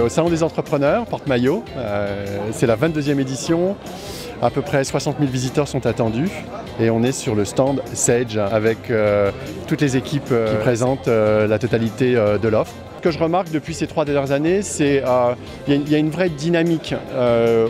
au Salon des entrepreneurs, Porte-Maillot. C'est la 22e édition. À peu près 60 000 visiteurs sont attendus. Et on est sur le stand Sage avec toutes les équipes qui présentent la totalité de l'offre. Ce que je remarque depuis ces 3 dernières années, c'est qu'il y a une vraie dynamique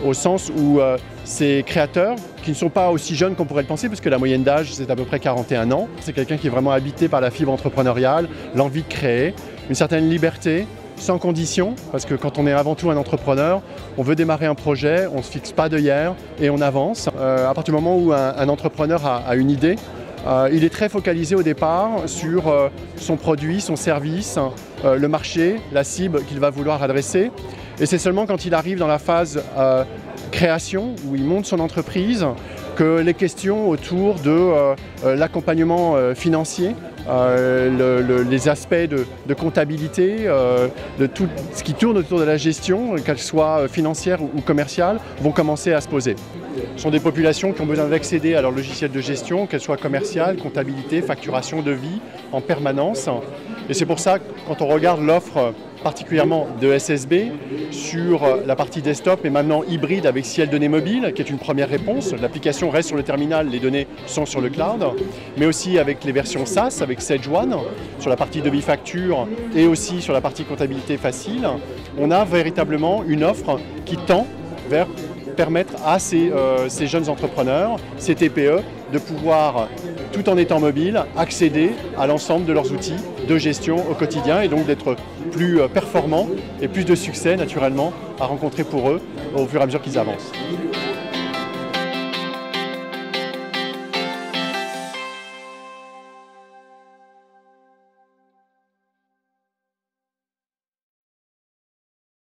au sens où ces créateurs, qui ne sont pas aussi jeunes qu'on pourrait le penser, puisque la moyenne d'âge c'est à peu près 41 ans, c'est quelqu'un qui est vraiment habité par la fibre entrepreneuriale, l'envie de créer, une certaine liberté, sans condition, parce que quand on est avant tout un entrepreneur, on veut démarrer un projet, on ne se fixe pas d'œillères et on avance. À partir du moment où un entrepreneur a une idée, il est très focalisé au départ sur son produit, son service, le marché, la cible qu'il va vouloir adresser. Et c'est seulement quand il arrive dans la phase création, où il monte son entreprise, que les questions autour de l'accompagnement financier, les aspects de comptabilité, de tout ce qui tourne autour de la gestion, qu'elle soit financière ou commerciale, vont commencer à se poser. Ce sont des populations qui ont besoin d'accéder à leur logiciel de gestion, qu'elle soit commerciale, comptabilité, facturation, devis, en permanence. Et c'est pour ça que quand on regarde l'offre particulièrement de SSB sur la partie desktop et maintenant hybride avec Ciel Données Mobile, qui est une première réponse. L'application reste sur le terminal, les données sont sur le cloud, mais aussi avec les versions SaaS, avec Sage One, sur la partie devis facture et aussi sur la partie comptabilité facile. On a véritablement une offre qui tend vers permettre à ces jeunes entrepreneurs, ces TPE, de pouvoir, tout en étant mobile, accéder à l'ensemble de leurs outils de gestion au quotidien et donc d'être plus performants et plus de succès naturellement à rencontrer pour eux au fur et à mesure qu'ils avancent.